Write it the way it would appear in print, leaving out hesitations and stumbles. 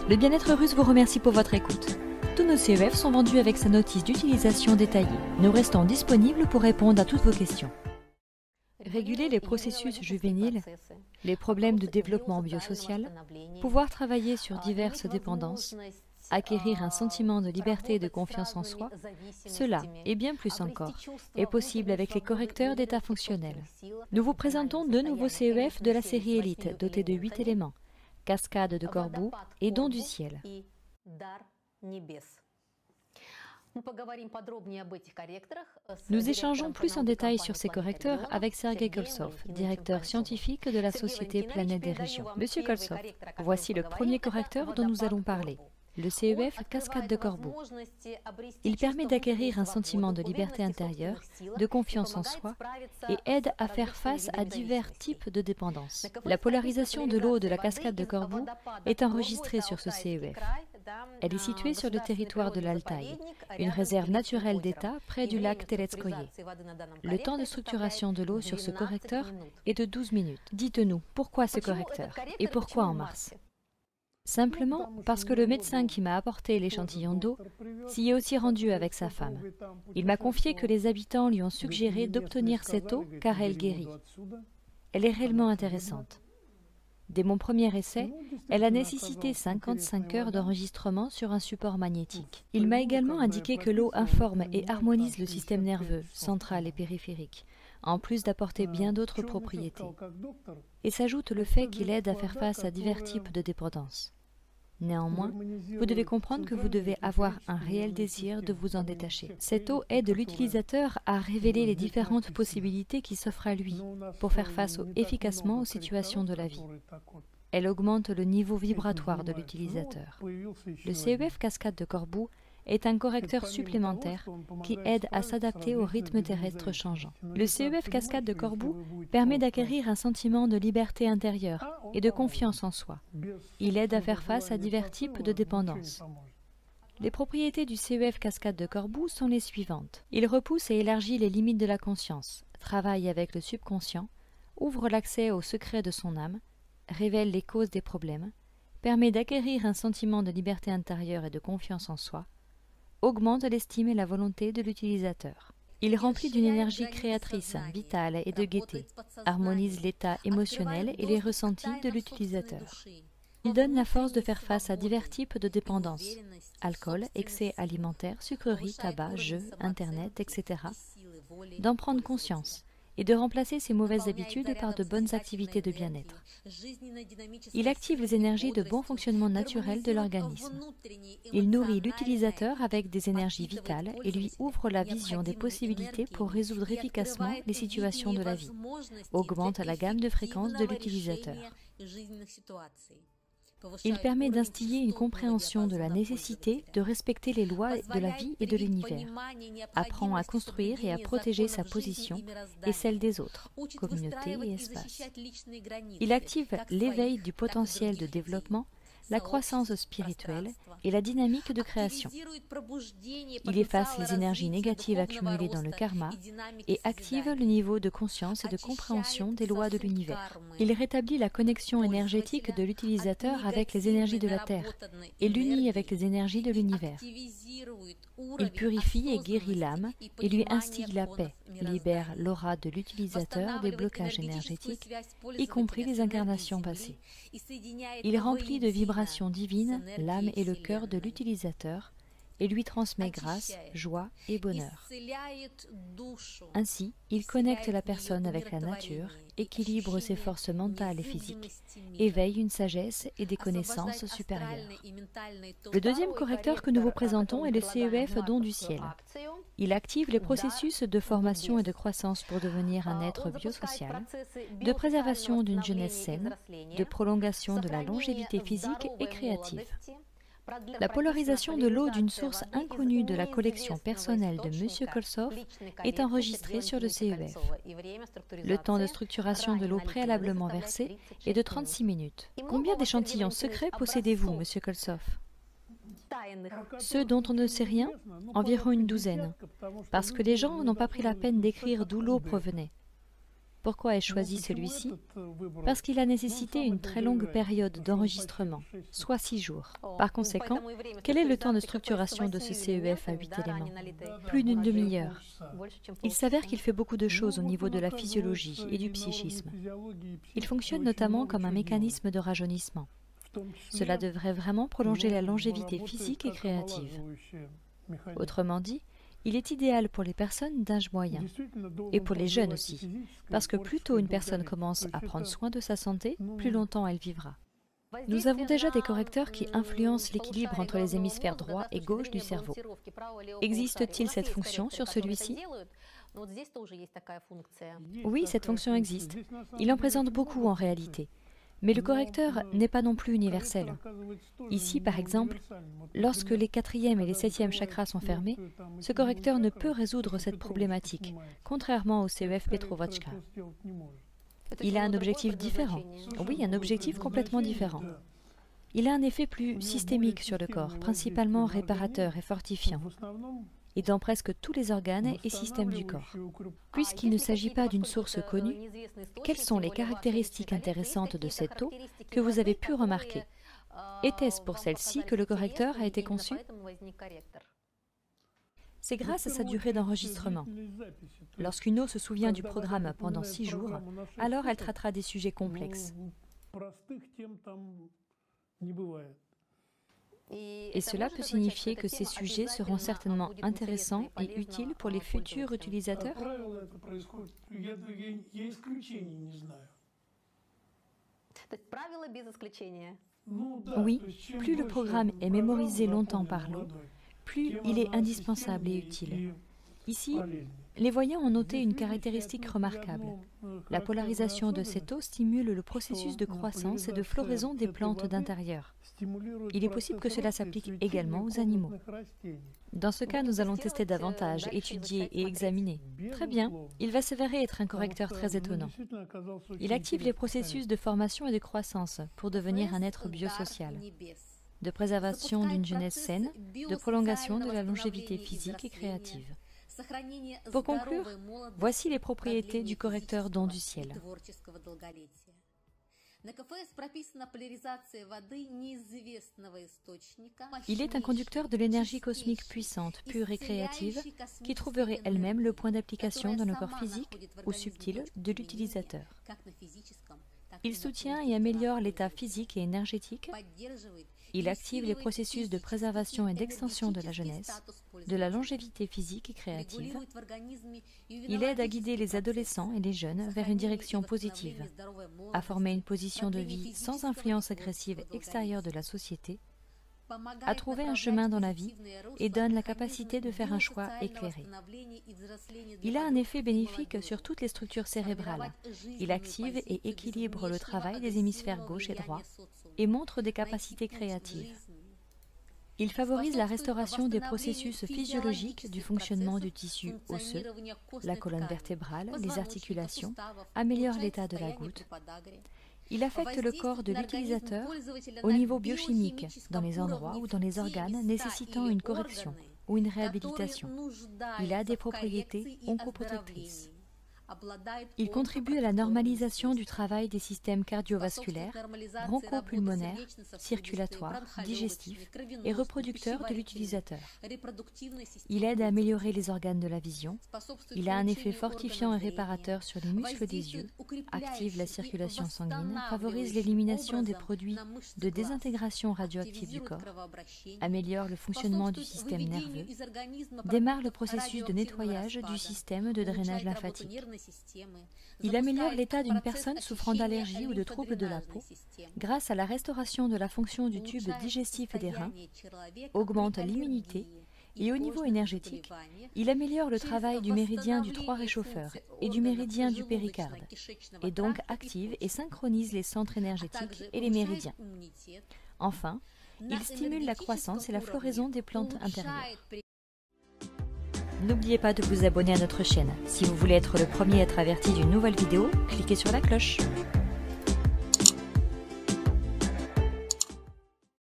Le bien-être russe vous remercie pour votre écoute. Tous nos CEF sont vendus avec sa notice d'utilisation détaillée. Nous restons disponibles pour répondre à toutes vos questions. Réguler les processus juvéniles, les problèmes de développement biosocial, pouvoir travailler sur diverses dépendances, acquérir un sentiment de liberté et de confiance en soi, cela, et bien plus encore, est possible avec les correcteurs d'état fonctionnel. Nous vous présentons deux nouveaux CEF de la série Élite, dotés de 8 éléments, Cascade de Corbeau et Don du ciel. Nous échangeons plus en détail sur ces correcteurs avec Sergei Koltsov, directeur scientifique de la société Planète des Régions. Monsieur Koltsov, voici le premier correcteur dont nous allons parler, le CEF Cascade de Corbeau. Il permet d'acquérir un sentiment de liberté intérieure, de confiance en soi et aide à faire face à divers types de dépendances. La polarisation de l'eau de la Cascade de Corbeau est enregistrée sur ce CEF. Elle est située sur le territoire de l'Altaï, une réserve naturelle d'État près du lac Teletskoye. Le temps de structuration de l'eau sur ce correcteur est de 12 minutes. Dites-nous, pourquoi ce correcteur et pourquoi en mars? Simplement parce que le médecin qui m'a apporté l'échantillon d'eau s'y est aussi rendu avec sa femme. Il m'a confié que les habitants lui ont suggéré d'obtenir cette eau car elle guérit. Elle est réellement intéressante. Dès mon premier essai, elle a nécessité 55 heures d'enregistrement sur un support magnétique. Il m'a également indiqué que l'eau informe et harmonise le système nerveux, central et périphérique, en plus d'apporter bien d'autres propriétés. Et s'ajoute le fait qu'il aide à faire face à divers types de dépendances. Néanmoins, vous devez comprendre que vous devez avoir un réel désir de vous en détacher. Cette eau aide l'utilisateur à révéler les différentes possibilités qui s'offrent à lui pour faire face efficacement aux situations de la vie. Elle augmente le niveau vibratoire de l'utilisateur. Le CEF Cascade de Corbeau est un correcteur supplémentaire qui aide à s'adapter au rythme terrestre changeant. Le CEF Cascade de Corbeau permet d'acquérir un sentiment de liberté intérieure et de confiance en soi. Il aide à faire face à divers types de dépendances. Les propriétés du CEF Cascade de Corbeau sont les suivantes. Il repousse et élargit les limites de la conscience, travaille avec le subconscient, ouvre l'accès aux secrets de son âme, révèle les causes des problèmes, permet d'acquérir un sentiment de liberté intérieure et de confiance en soi, augmente l'estime et la volonté de l'utilisateur. Il remplit d'une énergie créatrice, vitale et de gaieté, harmonise l'état émotionnel et les ressentis de l'utilisateur. Il donne la force de faire face à divers types de dépendances, alcool, excès alimentaire, sucreries, tabac, jeux, internet, etc., d'en prendre conscience et de remplacer ses mauvaises habitudes par de bonnes activités de bien-être. Il active les énergies de bon fonctionnement naturel de l'organisme. Il nourrit l'utilisateur avec des énergies vitales et lui ouvre la vision des possibilités pour résoudre efficacement les situations de la vie, augmente la gamme de fréquences de l'utilisateur. Il permet d'instiller une compréhension de la nécessité de respecter les lois de la vie et de l'univers, apprend à construire et à protéger sa position et celle des autres, communauté et espace. Il active l'éveil du potentiel de développement, la croissance spirituelle et la dynamique de création. Il efface les énergies négatives accumulées dans le karma et active le niveau de conscience et de compréhension des lois de l'univers. Il rétablit la connexion énergétique de l'utilisateur avec les énergies de la Terre et l'unit avec les énergies de l'univers. Il purifie et guérit l'âme et lui instille la paix, libère l'aura de l'utilisateur des blocages énergétiques, y compris les incarnations passées. Il remplit de vibrations divines l'âme et le cœur de l'utilisateur et lui transmet grâce, joie et bonheur. Ainsi, il connecte la personne avec la nature, équilibre ses forces mentales et physiques, éveille une sagesse et des connaissances supérieures. Le deuxième correcteur que nous vous présentons est le CEF Don du ciel. Il active les processus de formation et de croissance pour devenir un être biosocial, de préservation d'une jeunesse saine, de prolongation de la longévité physique et créative. La polarisation de l'eau d'une source inconnue de la collection personnelle de M. Koltsov est enregistrée sur le CEF. Le temps de structuration de l'eau préalablement versée est de 36 minutes. Combien d'échantillons secrets possédez-vous, M. Koltsov? Ceux dont on ne sait rien, environ une douzaine, parce que les gens n'ont pas pris la peine d'écrire d'où l'eau provenait. Pourquoi ai-je choisi celui-ci? Parce qu'il a nécessité une très longue période d'enregistrement, soit 6 jours. Par conséquent, quel est le temps de structuration de ce CEF à 8 éléments? Plus d'une demi-heure. Il s'avère qu'il fait beaucoup de choses au niveau de la physiologie et du psychisme. Il fonctionne notamment comme un mécanisme de rajeunissement. Cela devrait vraiment prolonger la longévité physique et créative. Autrement dit, il est idéal pour les personnes d'âge moyen, et pour les jeunes aussi, parce que plus tôt une personne commence à prendre soin de sa santé, plus longtemps elle vivra. Nous avons déjà des correcteurs qui influencent l'équilibre entre les hémisphères droit et gauche du cerveau. Existe-t-il cette fonction sur celui-ci? Oui, cette fonction existe. Il en présente beaucoup en réalité. Mais le correcteur n'est pas non plus universel. Ici, par exemple, lorsque les 4e et les 7e chakras sont fermés, ce correcteur ne peut résoudre cette problématique, contrairement au CEF Petrovotchka. Il a un objectif différent. Oui, un objectif complètement différent. Il a un effet plus systémique sur le corps, principalement réparateur et fortifiant, et dans presque tous les organes et systèmes du corps. Puisqu'il ne s'agit pas d'une source connue, quelles sont les caractéristiques intéressantes de cette eau que vous avez pu remarquer? Était-ce pour celle-ci que le correcteur a été conçu? C'est grâce à sa durée d'enregistrement. Lorsqu'une eau se souvient du programme pendant 6 jours, alors elle traitera des sujets complexes. Et cela peut signifier que ces sujets seront certainement intéressants et utiles pour les futurs utilisateurs? Oui, plus le programme est mémorisé longtemps par l'eau, plus il est indispensable et utile. Ici, les voyants ont noté une caractéristique remarquable. La polarisation de cette eau stimule le processus de croissance et de floraison des plantes d'intérieur. Il est possible que cela s'applique également aux animaux. Dans ce cas, nous allons tester davantage, étudier et examiner. Très bien, il va s'avérer être un correcteur très étonnant. Il active les processus de formation et de croissance pour devenir un être biosocial, de préservation d'une jeunesse saine, de prolongation de la longévité physique et créative. Pour conclure, voici les propriétés du correcteur don du ciel. Il est un conducteur de l'énergie cosmique puissante, pure et créative, qui trouverait elle-même le point d'application dans le corps physique ou subtil de l'utilisateur. Il soutient et améliore l'état physique et énergétique. Il active les processus de préservation et d'extension de la jeunesse, de la longévité physique et créative. Il aide à guider les adolescents et les jeunes vers une direction positive, à former une position de vie sans influence agressive extérieure de la société, à trouver un chemin dans la vie et donne la capacité de faire un choix éclairé. Il a un effet bénéfique sur toutes les structures cérébrales. Il active et équilibre le travail des hémisphères gauche et droit et montre des capacités créatives. Il favorise la restauration des processus physiologiques du fonctionnement du tissu osseux, la colonne vertébrale, les articulations, améliore l'état de la goutte. Il affecte le corps de l'utilisateur au niveau biochimique, dans les endroits ou dans les organes nécessitant une correction ou une réhabilitation. Il a des propriétés oncoprotectrices. Il contribue à la normalisation du travail des systèmes cardiovasculaires, bronchopulmonaires, circulatoires, digestifs et reproducteurs de l'utilisateur. Il aide à améliorer les organes de la vision. Il a un effet fortifiant et réparateur sur les muscles des yeux, active la circulation sanguine, favorise l'élimination des produits de désintégration radioactive du corps, améliore le fonctionnement du système nerveux, démarre le processus de nettoyage du système de drainage lymphatique. Il améliore l'état d'une personne souffrant d'allergies ou de troubles de la peau grâce à la restauration de la fonction du tube digestif et des reins, augmente l'immunité et au niveau énergétique, il améliore le travail du méridien du 3 réchauffeur et du méridien du péricarde et donc active et synchronise les centres énergétiques et les méridiens. Enfin, il stimule la croissance et la floraison des plantes intérieures. N'oubliez pas de vous abonner à notre chaîne. Si vous voulez être le premier à être averti d'une nouvelle vidéo, cliquez sur la cloche.